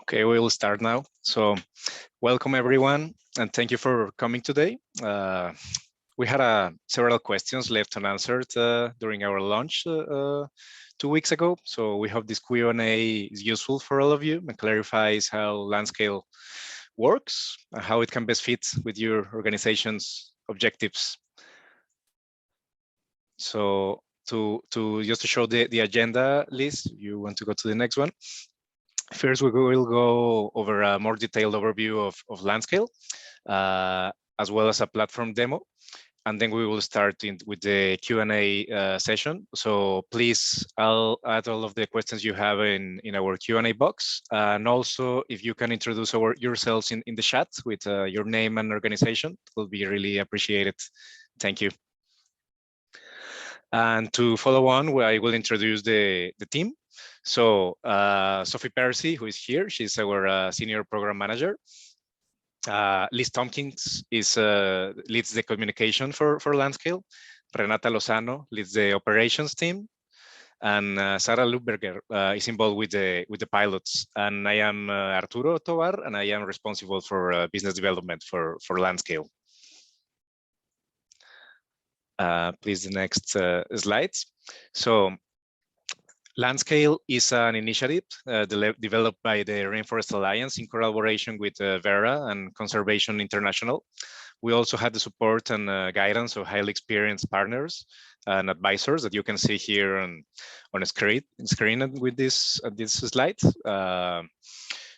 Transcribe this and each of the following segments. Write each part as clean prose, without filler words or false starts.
Okay, we will start now. So welcome everyone, and thank you for coming today. We had several questions left unanswered during our launch 2 weeks ago. So we hope this Q&A is useful for all of you and clarifies how LandScale works and how it can best fit with your organization's objectives. So just to show the agenda list, you want to go to the next one. First, we will go over a more detailed overview of LandScale, as well as a platform demo. And then we will start with the Q&A session. So please, I'll add all of the questions you have in our Q&A box. And also, if you can introduce yourselves in the chat with your name and organization, it will be really appreciated. Thank you. And to follow on, I will introduce the team. So Sophie Percy, who is here, she's our senior program manager. Liz Tompkins leads the communication for LandScale. Renata Lozano leads the operations team. And Sarah Lubberger is involved with the pilots. And I am Arturo Tovar, and I am responsible for business development for LandScale. Please, the next slides. So LandScale is an initiative developed by the Rainforest Alliance in collaboration with Vera and Conservation International. We also had the support and guidance of highly experienced partners and advisors that you can see here on screen with this slide.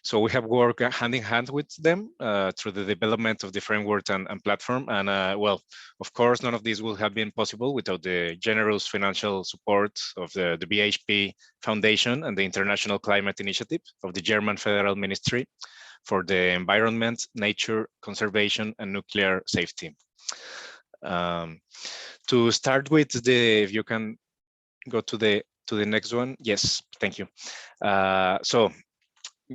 So we have worked hand in hand with them through the development of the framework and platform. And well, of course, none of this would have been possible without the generous financial support of the BHP Foundation and the International Climate Initiative of the German Federal Ministry for the Environment, Nature, Conservation, and Nuclear Safety. To start with, if you can go to the next one. Yes, thank you. So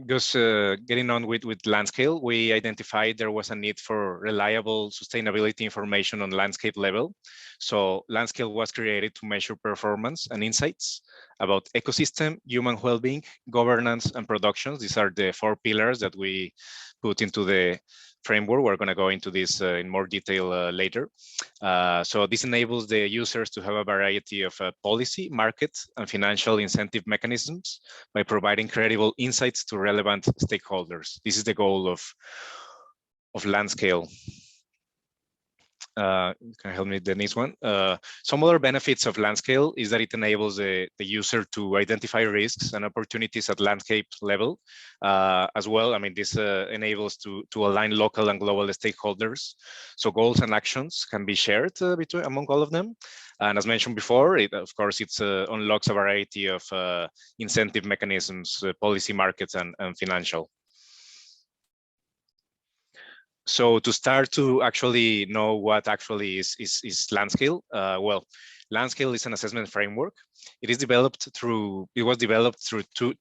just getting on with LandScale, we identified there was a need for reliable sustainability information on landscape level. So LandScale was created to measure performance and insights about ecosystem, human well-being, governance, and productions. These are the 4 pillars that we put into the framework. We're going to go into this in more detail later. So this enables the users to have a variety of policy, market, and financial incentive mechanisms by providing credible insights to relevant stakeholders. This is the goal of LandScale. Can help me with the next one. Some other benefits of LandScale is that it enables the user to identify risks and opportunities at landscape level as well. I mean, this enables to align local and global stakeholders. So goals and actions can be shared among all of them. And as mentioned before, of course, it unlocks a variety of incentive mechanisms, policy markets, and financial. So to start to actually know what actually is LandScale, well, LandScale is an assessment framework. It was developed through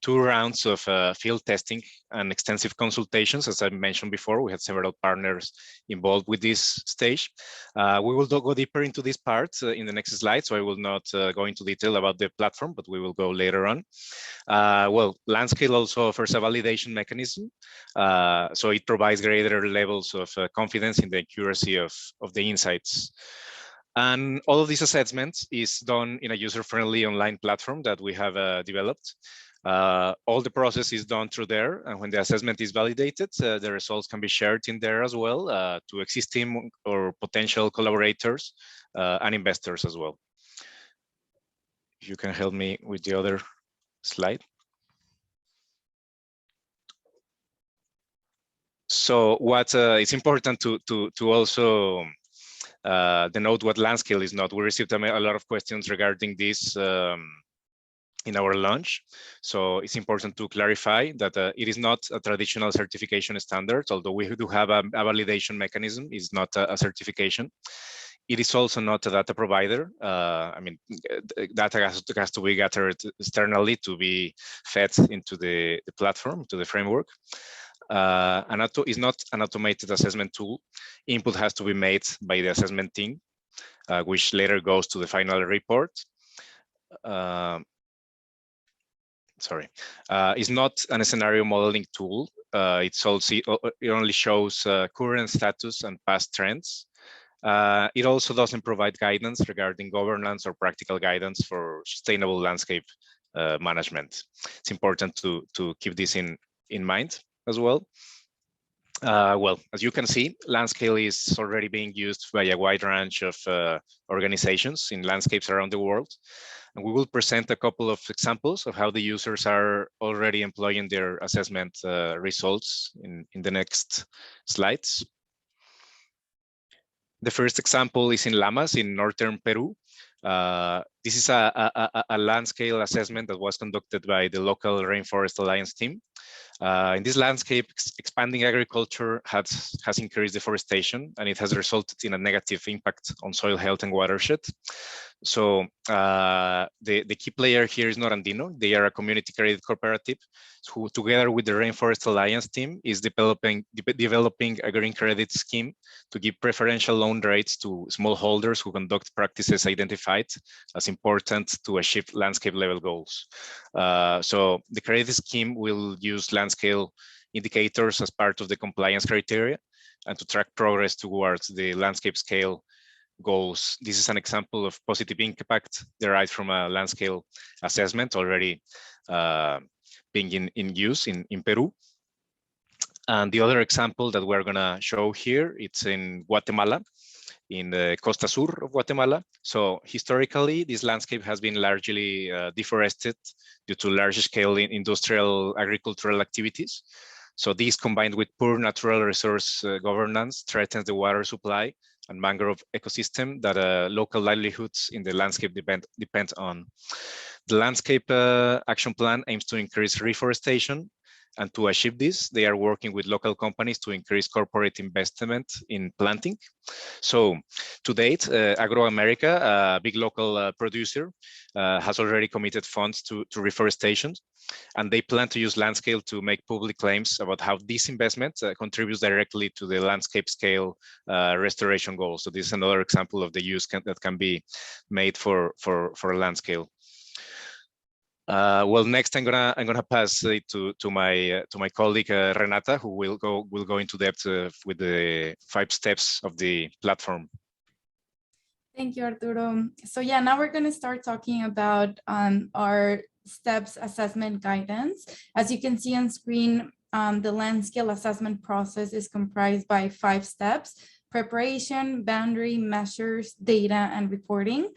two rounds of field testing and extensive consultations. As I mentioned before, we had several partners involved with this stage. We will go deeper into this part in the next slide, so I will not go into detail about the platform, but we will go later on. Well, LandScale also offers a validation mechanism, so it provides greater levels of confidence in the accuracy of the insights. And all of these assessments is done in a user-friendly online platform that we have developed. All the process is done through there, and when the assessment is validated, the results can be shared in there as well to existing or potential collaborators and investors as well. If you can help me with the other slide. So what it's important to also denote what LandScale is not. We received a lot of questions regarding this in our launch. So it's important to clarify that it is not a traditional certification standard, although we do have a validation mechanism. It's not a certification. It is also not a data provider. I mean, data has to be gathered externally to be fed into the platform, to the framework. Is not an automated assessment tool. Input has to be made by the assessment team, which later goes to the final report. sorry, is not a scenario modeling tool. It only shows current status and past trends. It also doesn't provide guidance regarding governance or practical guidance for sustainable landscape management. It's important to keep this in mind as well. Well, as you can see, LandScale is already being used by a wide range of organizations in landscapes around the world. And we will present a couple of examples of how the users are already employing their assessment results in the next slides. The first example is in Lamas in northern Peru. This is a LandScale assessment that was conducted by the local Rainforest Alliance team. In this landscape, expanding agriculture has increased deforestation, and it has resulted in a negative impact on soil health and watershed. So the key player here is Norandino. They are a community credit cooperative who, together with the Rainforest Alliance team, is developing a green credit scheme to give preferential loan rates to smallholders who conduct practices identified as important to achieve landscape level goals. So the credit scheme will use LandScale indicators as part of the compliance criteria and to track progress towards the landscape scale goals. This is an example of positive impact derived from a LandScale assessment already being in use in Peru. And the other example that we're gonna show here, it's in Guatemala, in the Costa Sur of Guatemala. So historically, this landscape has been largely deforested due to large scale industrial agricultural activities. So these combined with poor natural resource governance threatens the water supply and mangrove ecosystem that local livelihoods in the landscape depend on. The landscape action plan aims to increase reforestation, and to achieve this, they are working with local companies to increase corporate investment in planting. So to date, Agroamerica, a big local producer, has already committed funds to reforestation, and they plan to use LandScale to make public claims about how this investment contributes directly to the landscape scale restoration goals. So this is another example of the use that can be made for LandScale. Well, next I'm gonna pass it to my colleague Renata, who will go into depth with the 5 steps of the platform. Thank you, Arturo. So yeah, now we're going to start talking about our steps assessment guidance. As you can see on screen, the LandScale assessment process is comprised by 5 steps: preparation, boundary, measures, data, and reporting.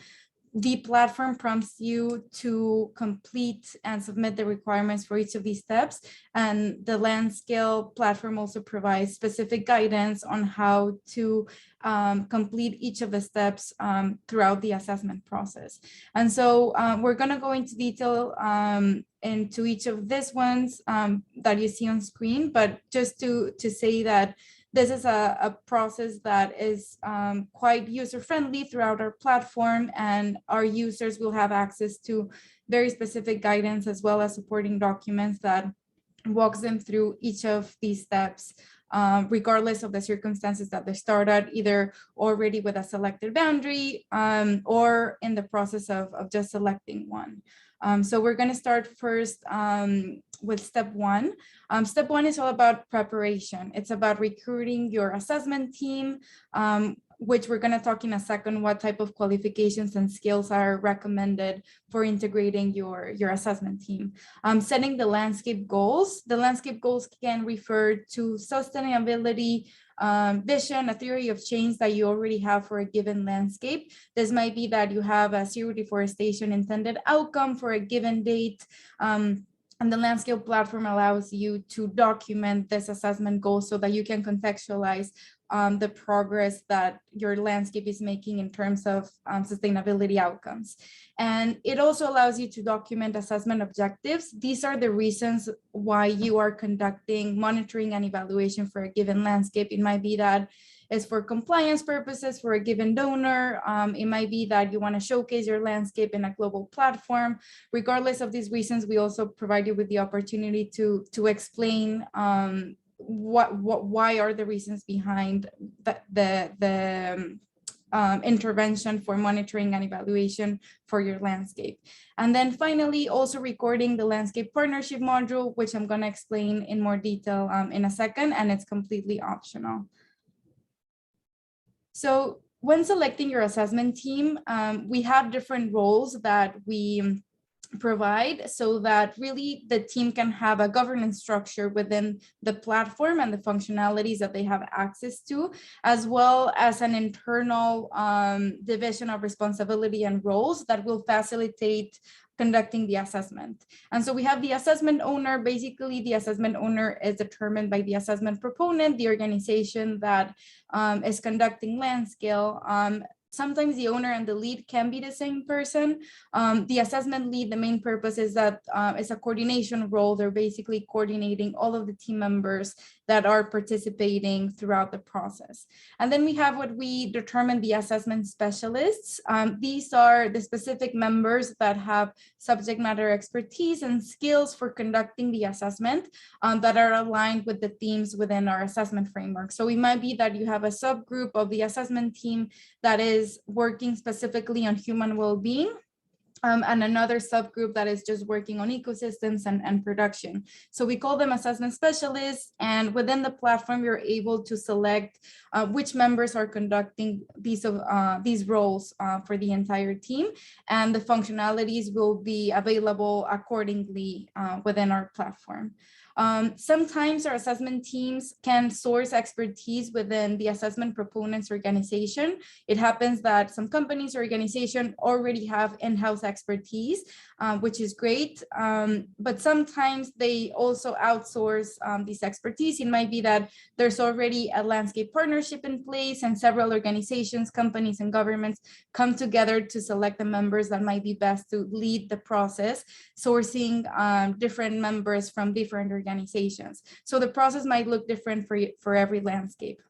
The platform prompts you to complete and submit the requirements for each of these steps. And the LandScale platform also provides specific guidance on how to complete each of the steps throughout the assessment process. And so we're going to go into detail into each of these ones that you see on screen, but just to say that this is a process that is quite user-friendly throughout our platform, and our users will have access to very specific guidance as well as supporting documents that walks them through each of these steps, regardless of the circumstances that they start at, either already with a selected boundary or in the process of just selecting one. So we're going to start first with step 1. Step 1 is all about preparation. It's about recruiting your assessment team, which we're going to talk in a second what type of qualifications and skills are recommended for integrating your assessment team. Setting the landscape goals. The landscape goals can refer to sustainability, vision, a theory of change that you already have for a given landscape. This might be that you have a zero deforestation intended outcome for a given date. And the LandScale platform allows you to document this assessment goal so that you can contextualize the progress that your landscape is making in terms of sustainability outcomes. And it also allows you to document assessment objectives. These are the reasons why you are conducting monitoring and evaluation for a given landscape. It might be that it's for compliance purposes for a given donor. It might be that you want to showcase your landscape in a global platform. Regardless of these reasons, we also provide you with the opportunity to explain why are the reasons behind the intervention for monitoring and evaluation for your landscape. And then finally, also recording the landscape partnership module, which I'm going to explain in more detail in a second, and it's completely optional. So when selecting your assessment team, we have different roles that we provide so that really the team can have a governance structure within the platform and the functionalities that they have access to, as well as an internal division of responsibility and roles that will facilitate conducting the assessment. And so we have the assessment owner. Basically, the assessment owner is determined by the assessment proponent, the organization that is conducting LandScale. Sometimes the owner and the lead can be the same person. The assessment lead, the main purpose is that it's a coordination role. They're basically coordinating all of the team members that are participating throughout the process. And then we have what we determine the assessment specialists. These are the specific members that have subject matter expertise and skills for conducting the assessment that are aligned with the themes within our assessment framework. So it might be that you have a subgroup of the assessment team that is working specifically on human well-being, and another subgroup that is just working on ecosystems and production. So we call them assessment specialists, and within the platform, you're able to select which members are conducting these roles for the entire team, and the functionalities will be available accordingly within our platform. Sometimes our assessment teams can source expertise within the assessment proponents organization. It happens that some companies or organizations already have in-house expertise, which is great. But sometimes they also outsource this expertise. It might be that there's already a landscape partnership in place and several organizations, companies, and governments come together to select the members that might be best to lead the process, sourcing different members from different organizations. So the process might look different for every landscape.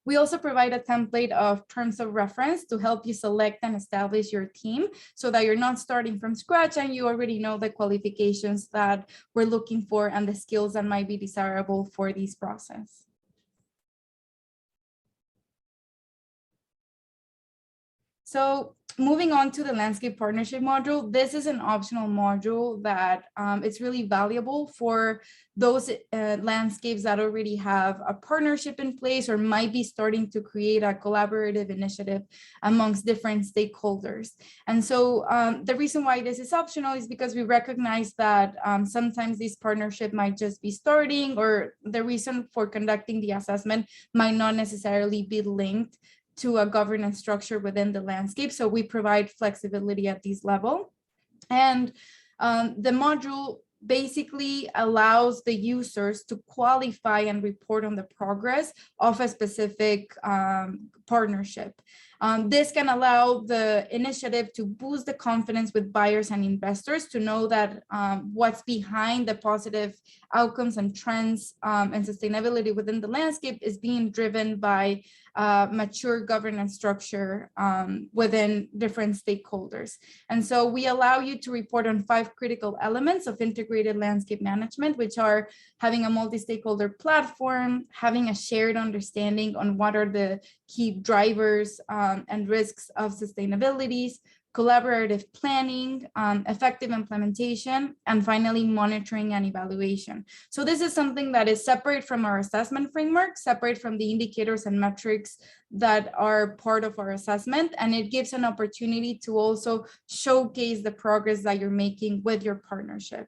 We also provide a template of terms of reference to help you select and establish your team so that you're not starting from scratch and you already know the qualifications that we're looking for and the skills that might be desirable for this process. So moving on to the landscape partnership module, this is an optional module that it's really valuable for those landscapes that already have a partnership in place or might be starting to create a collaborative initiative amongst different stakeholders. And so the reason why this is optional is because we recognize that sometimes this partnership might just be starting, or the reason for conducting the assessment might not necessarily be linked to a governance structure within the landscape. So we provide flexibility at this level. And the module basically allows the users to qualify and report on the progress of a specific partnership. This can allow the initiative to boost the confidence with buyers and investors to know that what's behind the positive outcomes and trends and sustainability within the landscape is being driven by mature governance structure within different stakeholders. And so we allow you to report on 5 critical elements of integrated landscape management, which are having a multi-stakeholder platform, having a shared understanding on what are the key drivers and risks of sustainability, collaborative planning, effective implementation, and finally monitoring and evaluation. So this is something that is separate from our assessment framework, separate from the indicators and metrics that are part of our assessment, and it gives an opportunity to also showcase the progress that you're making with your partnership.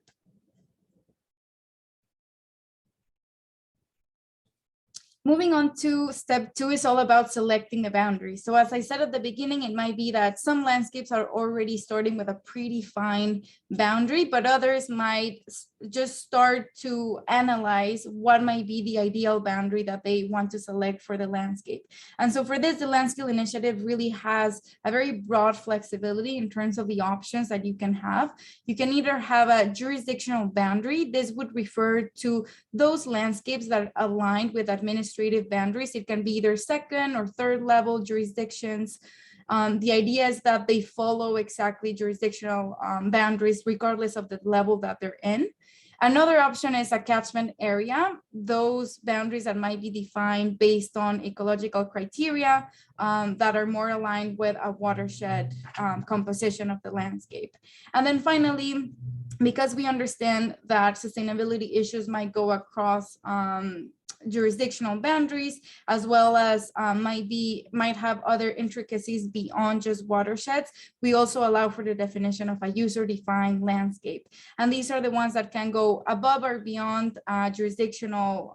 Moving on to step 2 is all about selecting a boundary. So as I said at the beginning, it might be that some landscapes are already starting with a predefined boundary, but others might just start to analyze what might be the ideal boundary that they want to select for the landscape. And so for this, the LandScale initiative really has a very broad flexibility in terms of the options that you can have. You can either have a jurisdictional boundary. This would refer to those landscapes that align with administrative boundaries. It can be either second or third level jurisdictions. The idea is that they follow exactly jurisdictional boundaries regardless of the level that they're in. Another option is a catchment area, those boundaries that might be defined based on ecological criteria that are more aligned with a watershed composition of the landscape. And then finally, because we understand that sustainability issues might go across jurisdictional boundaries, as well as might have other intricacies beyond just watersheds, we also allow for the definition of a user-defined landscape. And these are the ones that can go above or beyond jurisdictional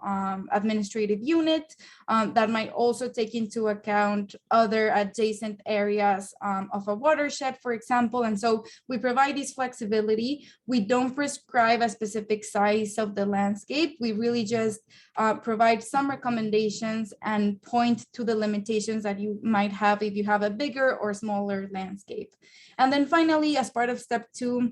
administrative unit that might also take into account other adjacent areas of a watershed, for example. And so we provide this flexibility. We don't prescribe a specific size of the landscape. We really just provide some recommendations and point to the limitations that you might have if you have a bigger or smaller landscape. And then finally, as part of step 2,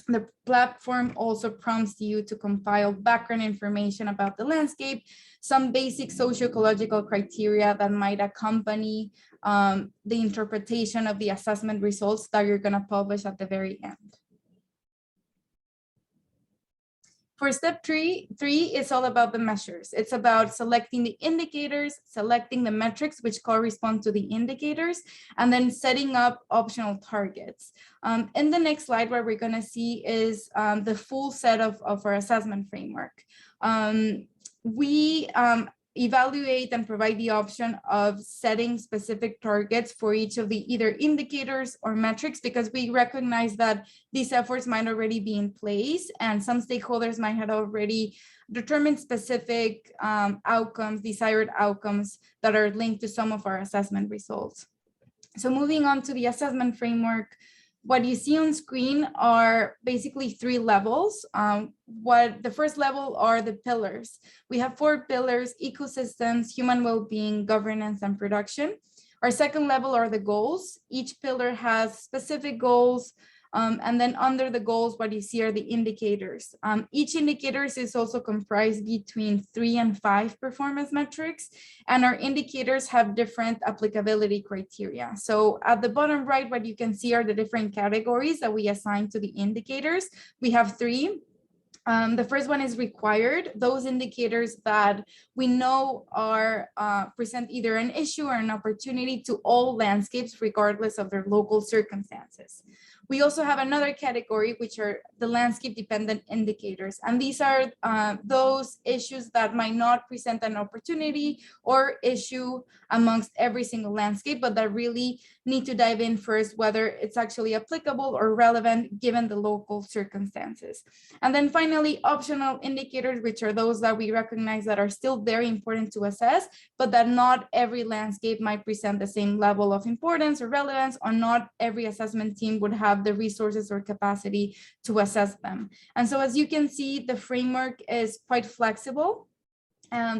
the platform also prompts you to compile background information about the landscape, some basic socio-ecological criteria that might accompany the interpretation of the assessment results that you're going to publish at the very end. For step three is all about the measures. It's about selecting the indicators, selecting the metrics which correspond to the indicators, and then setting up optional targets. In the next slide, what we're going to see is the full set of our assessment framework. We evaluate and provide the option of setting specific targets for each of the either indicators or metrics, because we recognize that these efforts might already be in place and some stakeholders might have already determined specific outcomes, desired outcomes that are linked to some of our assessment results. So moving on to the assessment framework, what you see on screen are basically 3 levels. The first level are the pillars. We have 4 pillars: ecosystems, human well-being, governance, and production. Our second level are the goals. Each pillar has specific goals. And then under the goals, what you see are the indicators. Each indicator is also comprised between 3 and 5 performance metrics, and our indicators have different applicability criteria. So at the bottom right, what you can see are the different categories that we assign to the indicators. We have 3. The first one is required, those indicators that we know are present either an issue or an opportunity to all landscapes, regardless of their local circumstances. We also have another category, which are the landscape dependent indicators. And these are those issues that might not present an opportunity or issue amongst every single landscape, but that really need to dive in first, whether it's actually applicable or relevant given the local circumstances. And then finally, optional indicators, which are those that we recognize that are still very important to assess, but that not every landscape might present the same level of importance or relevance, or not every assessment team would have the resources or capacity to assess them. And so as you can see, the framework is quite flexible.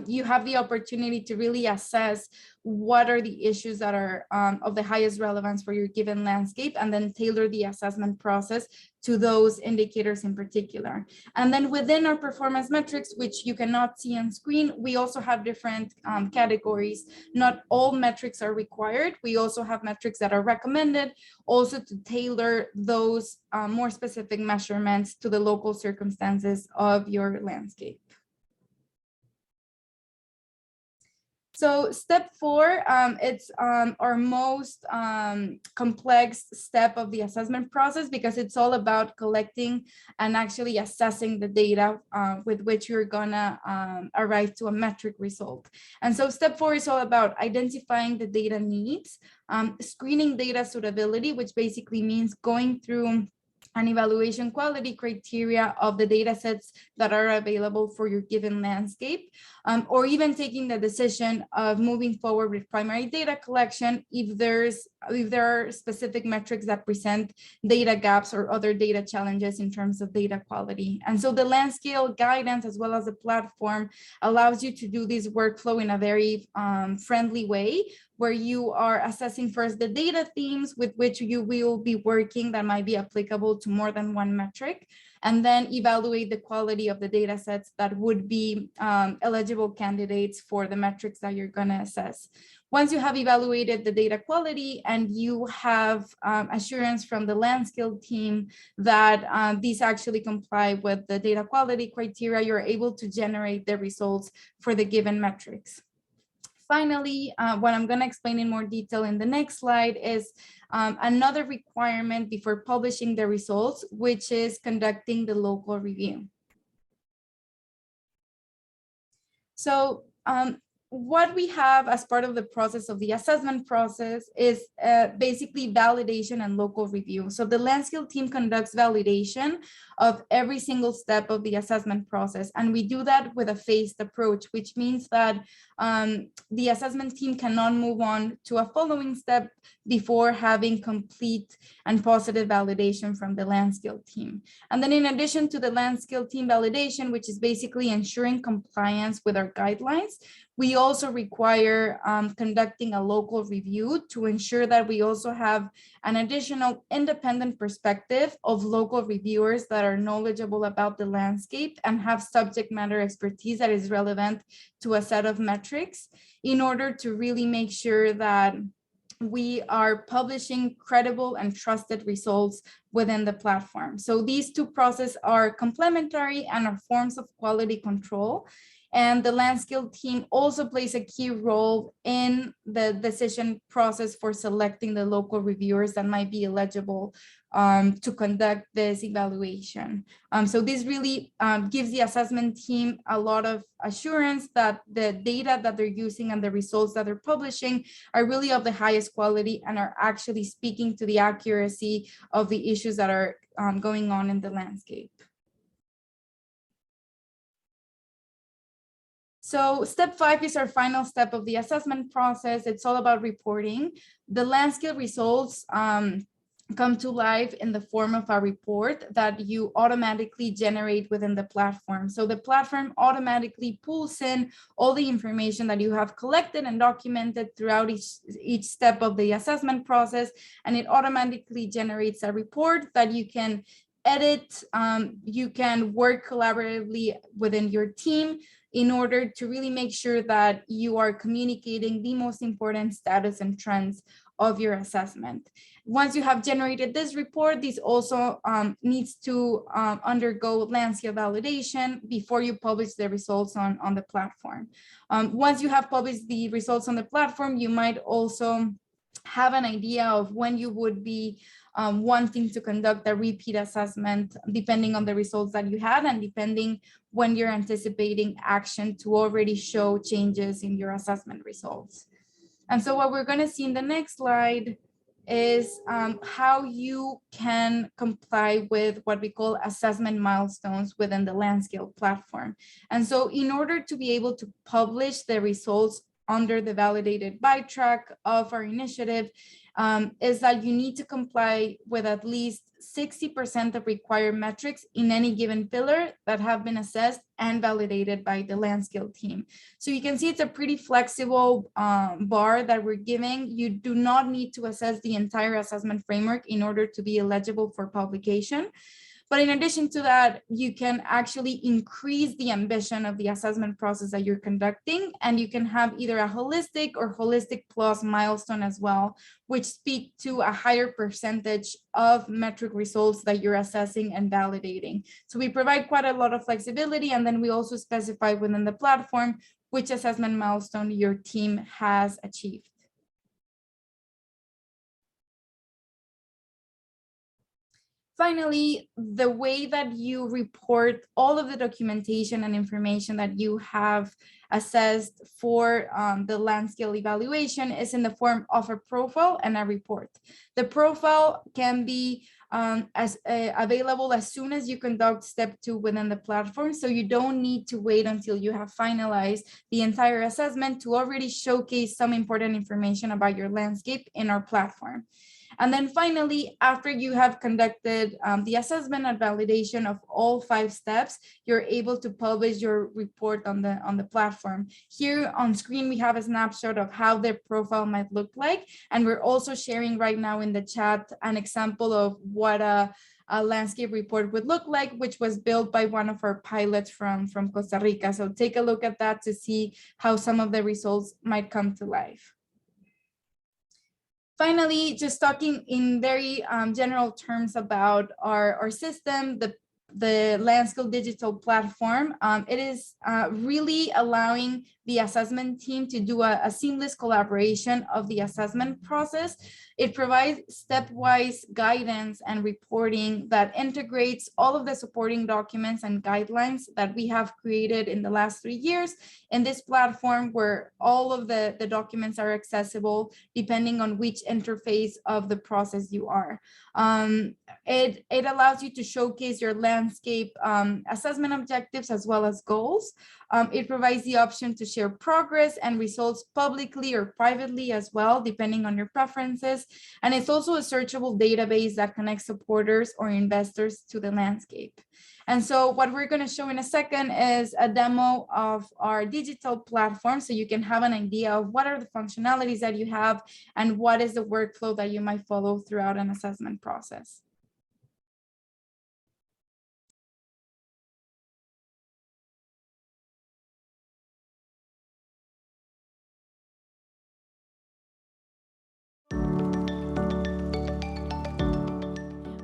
You have the opportunity to really assess what are the issues that are of the highest relevance for your given landscape, and then tailor the assessment process to those indicators in particular. And then within our performance metrics, which you cannot see on screen, we also have different categories. Not all metrics are required. We also have metrics that are recommended, also to tailor those more specific measurements to the local circumstances of your landscape. So step 4, it's our most complex step of the assessment process, because it's all about collecting and actually assessing the data with which you're gonna arrive to a metric result. And so step 4 is all about identifying the data needs, screening data suitability, which basically means going through an evaluation quality criteria of the data sets that are available for your given landscape, or even taking the decision of moving forward with primary data collection if there are specific metrics that present data gaps or other data challenges in terms of data quality. And so the LandScale guidance, as well as the platform, allows you to do this workflow in a very friendly way, where you are assessing first the data themes with which you will be working that might be applicable to more than one metric. and then evaluate the quality of the data sets that would be eligible candidates for the metrics that you're going to assess. Once you have evaluated the data quality and you have assurance from the LandScale team that these actually comply with the data quality criteria, you're able to generate the results for the given metrics. Finally, what I'm going to explain in more detail in the next slide is another requirement before publishing the results, which is conducting the local review. So what we have as part of the process of the assessment process is basically validation and local review. So the LandScale team conducts validation of every single step of the assessment process. And we do that with a phased approach, which means that the assessment team cannot move on to a following step before having complete and positive validation from the LandScale team. And then in addition to the LandScale team validation, which is basically ensuring compliance with our guidelines, we also require conducting a local review to ensure that we also have an additional independent perspective of local reviewers that are knowledgeable about the landscape and have subject matter expertise that is relevant to a set of metrics in order to really make sure that we are publishing credible and trusted results within the platform. So these two processes are complementary and are forms of quality control. And the LandScale team also plays a key role in the decision process for selecting the local reviewers that might be eligible to conduct this evaluation. So this really gives the assessment team a lot of assurance that the data that they're using and the results that they're publishing are really of the highest quality and are actually speaking to the accuracy of the issues that are going on in the landscape. So step 5 is our final step of the assessment process. It's all about reporting. The LandScale results come to life in the form of a report that you automatically generate within the platform. So the platform automatically pulls in all the information that you have collected and documented throughout each step of the assessment process, and it automatically generates a report that you can edit. You can work collaboratively within your team in order to really make sure that you are communicating the most important status and trends of your assessment. Once you have generated this report, this also needs to undergo LandScale validation before you publish the results on the platform. Once you have published the results on the platform, you might also have an idea of when you would be wanting to conduct a repeat assessment, depending on the results that you had and depending when you're anticipating action to already show changes in your assessment results. And so what we're going to see in the next slide is how you can comply with what we call assessment milestones within the LandScale platform. And so in order to be able to publish the results under the validated by track of our initiative, is that you need to comply with at least 60% of required metrics in any given pillar that have been assessed and validated by the LandScale team. So you can see it's a pretty flexible bar that we're giving. You do not need to assess the entire assessment framework in order to be eligible for publication. But in addition to that, you can actually increase the ambition of the assessment process that you're conducting, and you can have either a holistic or holistic plus milestone as well, which speak to a higher percentage of metric results that you're assessing and validating. So we provide quite a lot of flexibility, and then we also specify within the platform which assessment milestone your team has achieved. Finally, the way that you report all of the documentation and information that you have assessed for the LandScale evaluation is in the form of a profile and a report. The profile can be available as soon as you conduct step 2 within the platform. So you don't need to wait until you have finalized the entire assessment to already showcase some important information about your landscape in our platform. And then finally, after you have conducted the assessment and validation of all 5 steps, you're able to publish your report on the platform. Here on screen, we have a snapshot of how their profile might look like. And we're also sharing right now in the chat an example of what a a landscape report would look like, which was built by one of our pilots from Costa Rica. So take a look at that to see how some of the results might come to life. Finally, just talking in very general terms about our system, the LandScale digital platform, it is really allowing the assessment team to do a seamless collaboration of the assessment process. It provides stepwise guidance and reporting that integrates all of the supporting documents and guidelines that we have created in the last 3 years in this platform, where all of the documents are accessible depending on which interface of the process you are. It allows you to showcase your landscape assessment objectives as well as goals. It provides the option to share progress and results publicly or privately as well, depending on your preferences. And it's also a searchable database that connects supporters or investors to the landscape. And so what we're going to show in a second is a demo of our digital platform, so you can have an idea of what are the functionalities that you have and what is the workflow that you might follow throughout an assessment process.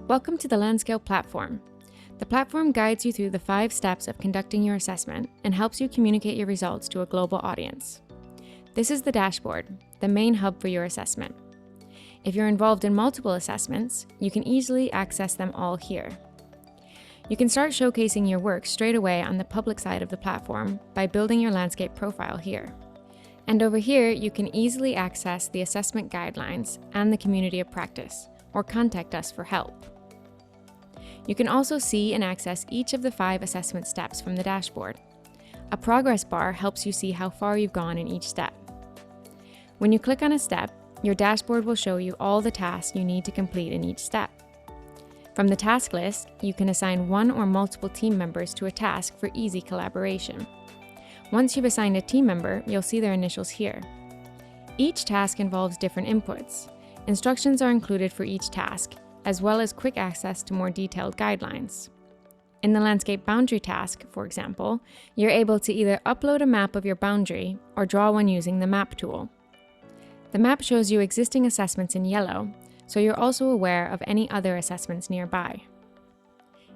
Welcome to the LandScale platform. The platform guides you through the 5 steps of conducting your assessment and helps you communicate your results to a global audience. This is the dashboard, the main hub for your assessment. If you're involved in multiple assessments, you can easily access them all here. You can start showcasing your work straight away on the public side of the platform by building your landscape profile here. And over here, you can easily access the assessment guidelines and the community of practice, or contact us for help. You can also see and access each of the 5 assessment steps from the dashboard. A progress bar helps you see how far you've gone in each step. When you click on a step, your dashboard will show you all the tasks you need to complete in each step. From the task list, you can assign one or multiple team members to a task for easy collaboration. Once you've assigned a team member, you'll see their initials here. Each task involves different inputs. Instructions are included for each task, as well as quick access to more detailed guidelines. In the landscape boundary task, for example, you're able to either upload a map of your boundary or draw one using the map tool. The map shows you existing assessments in yellow, so you're also aware of any other assessments nearby.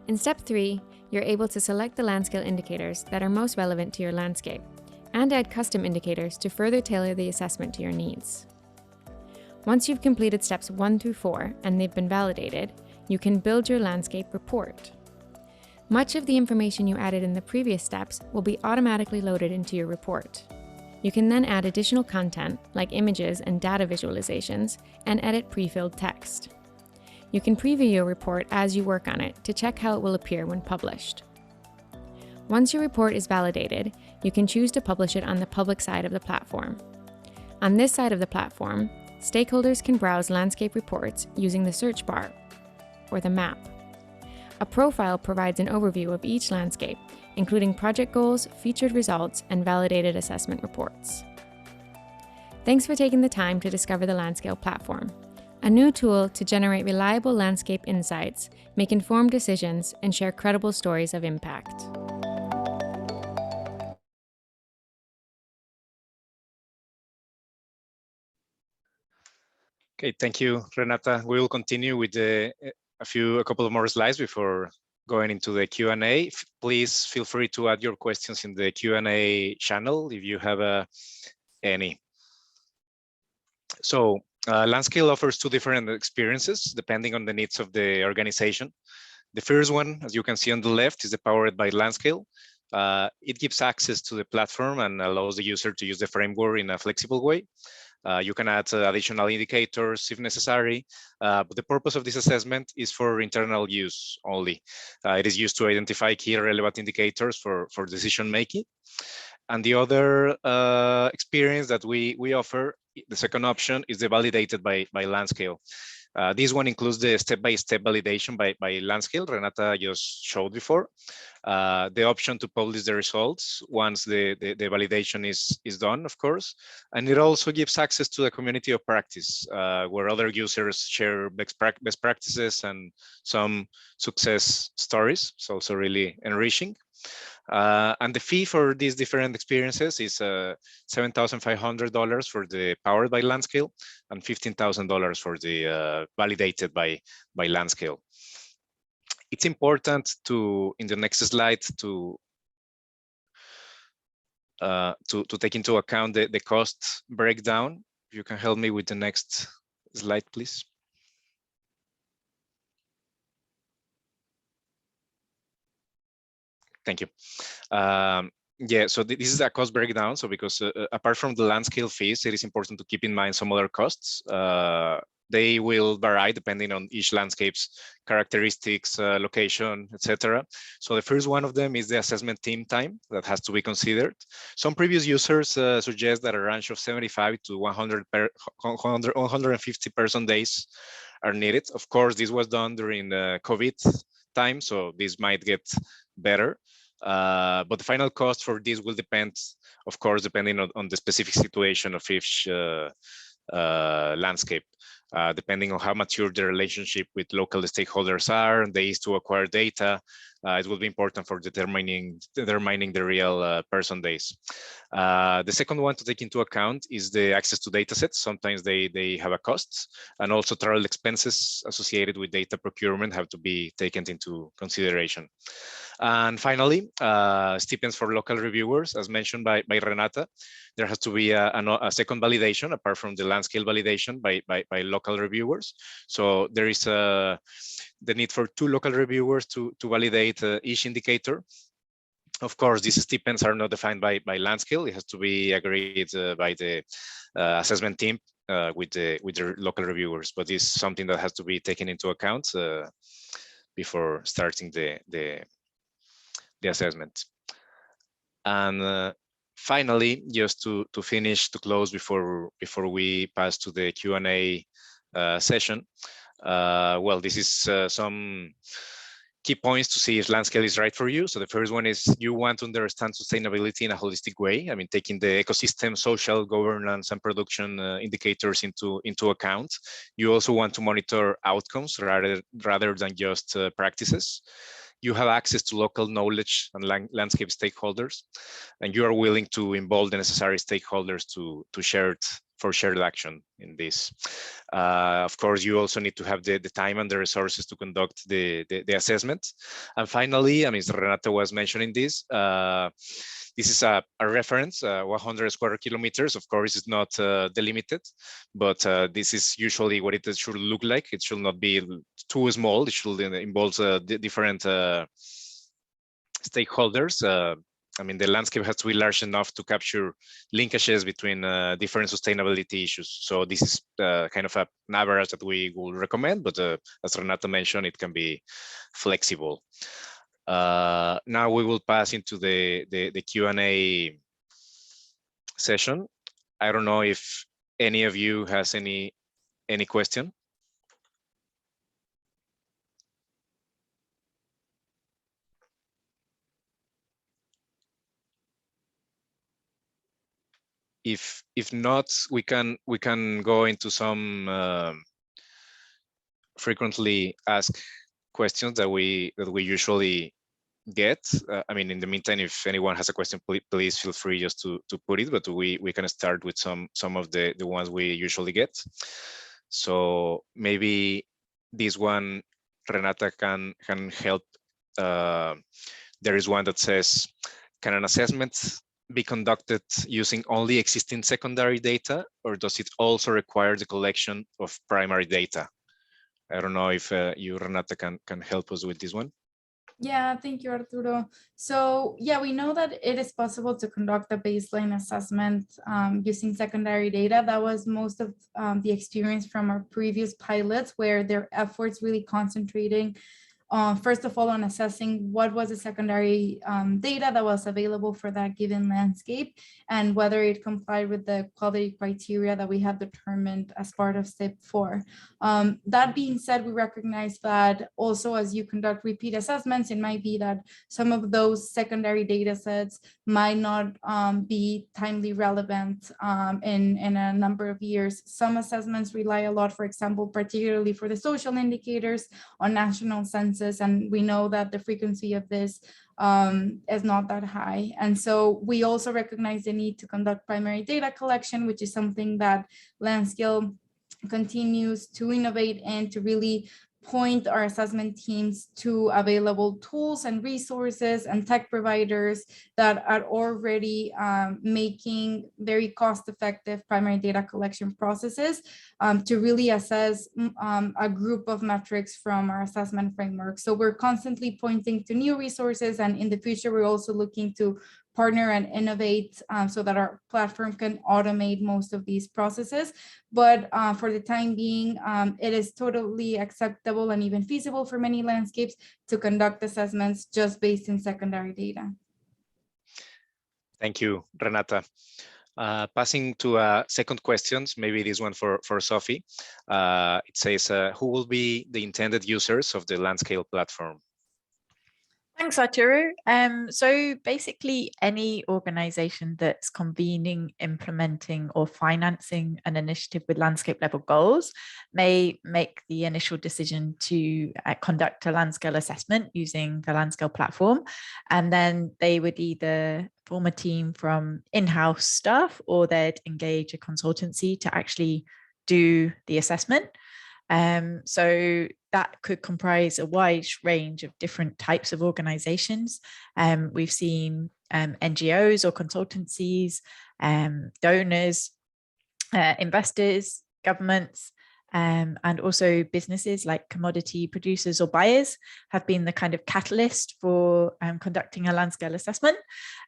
In step 3, you're able to select the LandScale indicators that are most relevant to your landscape, and add custom indicators to further tailor the assessment to your needs. Once you've completed steps 1 through 4 and they've been validated, you can build your landscape report. Much of the information you added in the previous steps will be automatically loaded into your report. You can then add additional content like images and data visualizations and edit pre-filled text. You can preview your report as you work on it to check how it will appear when published. Once your report is validated, you can choose to publish it on the public side of the platform. On this side of the platform, stakeholders can browse landscape reports using the search bar or the map. A profile provides an overview of each landscape, including project goals, featured results, and validated assessment reports. Thanks for taking the time to discover the LandScale platform, a new tool to generate reliable landscape insights, make informed decisions, and share credible stories of impact. Okay, thank you, Renata. We will continue with a couple of more slides before going into the Q&A. Please feel free to add your questions in the Q&A channel if you have any. So LandScale offers 2 different experiences depending on the needs of the organization. The first one, as you can see on the left, is the Powered by LandScale. It gives access to the platform and allows the user to use the framework in a flexible way. You can add additional indicators if necessary, but the purpose of this assessment is for internal use only. It is used to identify key relevant indicators for decision making. And the other experience that we offer, the second option, is the validated by LandScale. This one includes the step-by-step validation by LandScale, Renata just showed before. The option to publish the results once the validation is done, of course. And it also gives access to the community of practice, where other users share best practices and some success stories. It's also really enriching. And the fee for these different experiences is $7,500 for the powered by LandScale and $15,000 for the validated by LandScale. It's important to, in the next slide, to take into account the cost breakdown. If you can help me with the next slide, please. Thank you. Yeah, so this is a cost breakdown. So because apart from the LandScale fees, it is important to keep in mind some other costs. They will vary depending on each landscape's characteristics, location, etc. So the first one of them is the assessment team time that has to be considered. Some previous users suggest that a range of 75 to 150 person days are needed. Of course, this was done during the COVID time, so this might get better. But the final cost for this will depend, of course, depending on the specific situation of each landscape. Depending on how mature the relationship with local stakeholders are and the ease to acquire data, it will be important for determining the real person days. The second one to take into account is the access to data sets. Sometimes they have a cost, and also travel expenses associated with data procurement have to be taken into consideration. And finally, stipends for local reviewers, as mentioned by Renata. There has to be a second validation apart from the LandScale validation by local reviewers. So there is the need for 2 local reviewers to validate each indicator. Of course, these stipends are not defined by LandScale. It has to be agreed by the assessment team with the local reviewers. But this is something that has to be taken into account before starting the assessment. And finally, just to finish, to close before we pass to the Q&A session. Well, this is some key points to see if LandScale is right for you. So the first one is you want to understand sustainability in a holistic way. I mean, taking the ecosystem, social, governance, and production indicators into account. You also want to monitor outcomes rather than just practices. You have access to local knowledge and landscape stakeholders, and you are willing to involve the necessary stakeholders to shared action in this. Of course, you also need to have the time and the resources to conduct the assessment. And finally, I mean, Renata was mentioning this. This is a reference, 100 square kilometers. Of course, it's not delimited, but this is usually what it should look like. It should not be too small. It should involve different stakeholders. I mean, the landscape has to be large enough to capture linkages between different sustainability issues. So this is kind of an average that we will recommend, but as Renata mentioned, it can be flexible. Now we will pass into the Q&A session. I don't know if any of you has any question. If not, we can go into some frequently asked questions that we usually get. I mean, in the meantime, if anyone has a question, please feel free just to put it, but we can start with some of the ones we usually get. So maybe this one, Renata can help. There is one that says, can an assessment be conducted using only existing secondary data, or does it also require the collection of primary data? I don't know if you, Renata, can help us with this one. Yeah, thank you, Arturo. So yeah, we know that it is possible to conduct a baseline assessment using secondary data. That was most of the experience from our previous pilots, where their efforts really concentrating first of all, on assessing what was the secondary data that was available for that given landscape and whether it complied with the quality criteria that we have determined as part of step 4. That being said, we recognize that also as you conduct repeat assessments, it might be that some of those secondary data sets might not be timely relevant in a number of years. Some assessments rely a lot, for example, particularly for the social indicators on national census, and we know that the frequency of this is not that high. And so we also recognize the need to conduct primary data collection, which is something that LandScale continues to innovate and to really point our assessment teams to available tools and resources and tech providers that are already making very cost-effective primary data collection processes to really assess a group of metrics from our assessment framework. So we're constantly pointing to new resources, and in the future, we're also looking to partner and innovate so that our platform can automate most of these processes. But for the time being, it is totally acceptable and even feasible for many landscapes to conduct assessments just based in secondary data. Thank you, Renata. Passing to second questions, maybe this one for Sophie. It says, who will be the intended users of the LandScale platform? Thanks, Arturo. So basically, any organization that's convening, implementing, or financing an initiative with landscape level goals may make the initial decision to conduct a LandScale assessment using the LandScale platform. And then they would either form a team from in-house staff, or they'd engage a consultancy to actually do the assessment. So that could comprise a wide range of different types of organizations. We've seen NGOs or consultancies, donors, investors, governments, and also businesses like commodity producers or buyers have been the kind of catalyst for conducting a LandScale assessment.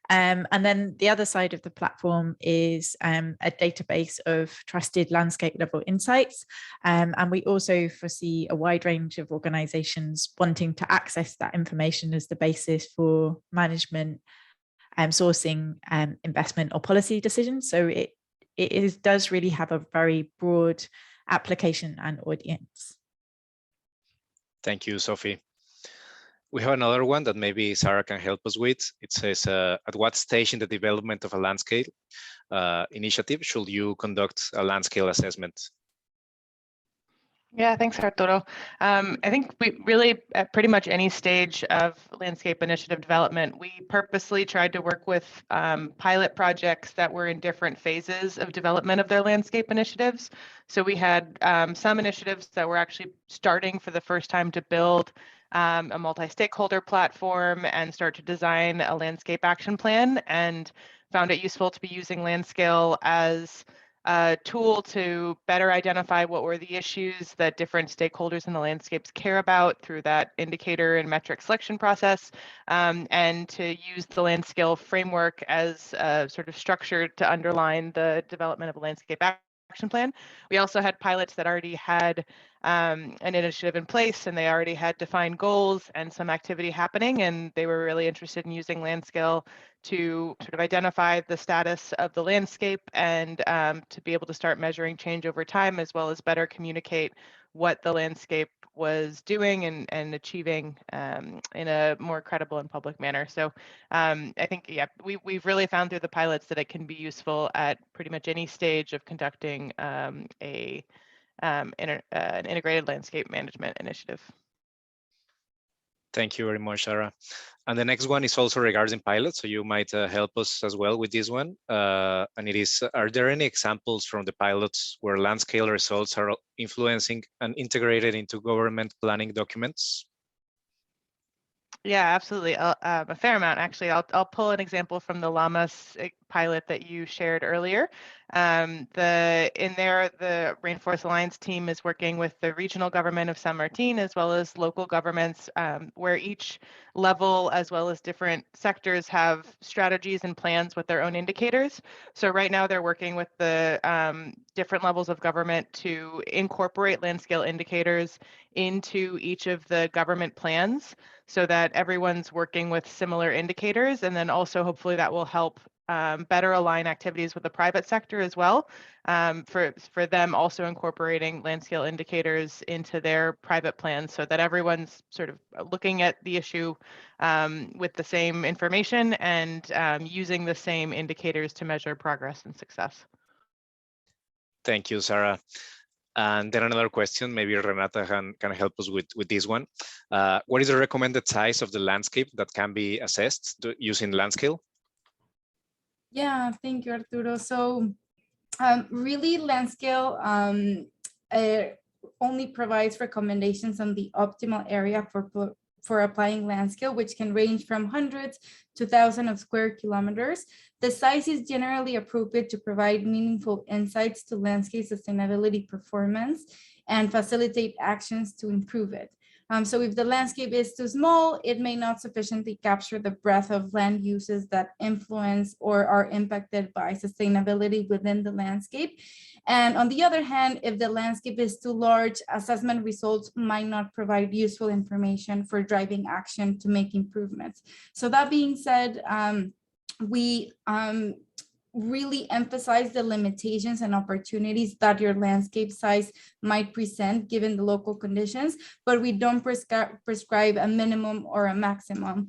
And then the other side of the platform is a database of trusted landscape level insights. And we also foresee a wide range of organizations wanting to access that information as the basis for management, sourcing, investment or policy decisions. So it does really have a very broad application and audience. Thank you, Sophie. We have another one that maybe Sarah can help us with. It says, at what stage in the development of a LandScale initiative should you conduct a LandScale assessment? Yeah, thanks, Arturo. I think we really, at pretty much any stage of landscape initiative development, we purposely tried to work with pilot projects that were in different phases of development of their landscape initiatives. So we had some initiatives that were actually starting for the first time to build a multi-stakeholder platform and start to design a landscape action plan, and found it useful to be using LandScale as a tool to better identify what were the issues that different stakeholders in the landscapes care about through that indicator and metric selection process, and to use the LandScale framework as a sort of structure to underline the development of a landscape action plan. We also had pilots that already had an initiative in place, and they already had defined goals and some activity happening, and they were really interested in using LandScale to sort of identify the status of the landscape and to be able to start measuring change over time, as well as better communicate what the landscape was doing and achieving in a more credible and public manner. So I think, yeah, we've really found through the pilots that it can be useful at pretty much any stage of conducting an integrated landscape management initiative. Thank you very much, Sarah. And the next one is also regarding pilots, so you might help us as well with this one. And it is, are there any examples from the pilots where LandScale results are influencing and integrated into government planning documents? Yeah, absolutely. A fair amount, actually. I'll pull an example from the Llamas pilot that you shared earlier. In there, the Rainforest Alliance team is working with the regional government of San Martin as well as local governments, where each level as well as different sectors have strategies and plans with their own indicators. So right now they're working with the different levels of government to incorporate LandScale indicators into each of the government plans so that everyone's working with similar indicators. And then also hopefully that will help better align activities with the private sector as well, for them also incorporating LandScale indicators into their private plans so that everyone's sort of looking at the issue with the same information and using the same indicators to measure progress and success. Thank you, Sarah. And then another question, maybe Renata can help us with this one. What is the recommended size of the landscape that can be assessed using LandScale? Yeah, thank you, Arturo. So really, LandScale only provides recommendations on the optimal area for applying LandScale, which can range from hundreds to thousands of square kilometers. The size is generally appropriate to provide meaningful insights to landscape sustainability performance and facilitate actions to improve it. So if the landscape is too small, it may not sufficiently capture the breadth of land uses that influence or are impacted by sustainability within the landscape. And on the other hand, if the landscape is too large, assessment results might not provide useful information for driving action to make improvements. So that being said, we really emphasize the limitations and opportunities that your landscape size might present given the local conditions, but we don't prescribe a minimum or a maximum.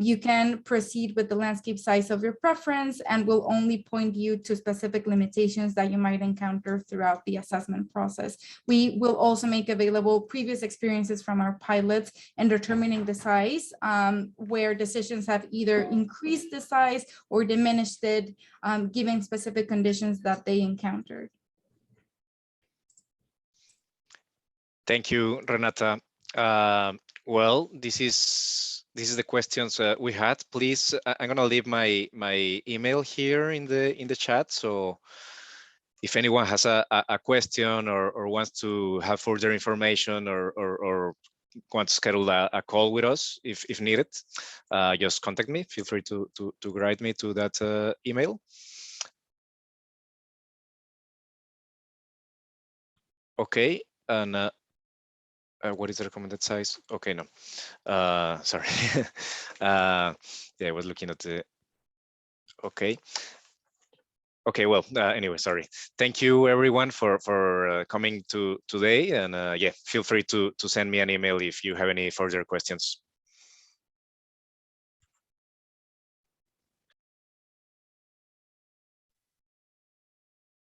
You can proceed with the landscape size of your preference, and we'll only point you to specific limitations that you might encounter throughout the assessment process. We will also make available previous experiences from our pilots in determining the size, where decisions have either increased the size or diminished it, given specific conditions that they encountered. Thank you, Renata. Well, this is the questions we had. Please, I'm gonna leave my email here in the chat. So if anyone has a question or wants to have further information or want to schedule a call with us if needed, just contact me. Feel free to write me to that email. Okay, and what is the recommended size? Okay, no, sorry. Yeah, I was looking at the, okay. Okay, well, anyway, sorry. Thank you everyone for coming today, and yeah, feel free to send me an email if you have any further questions.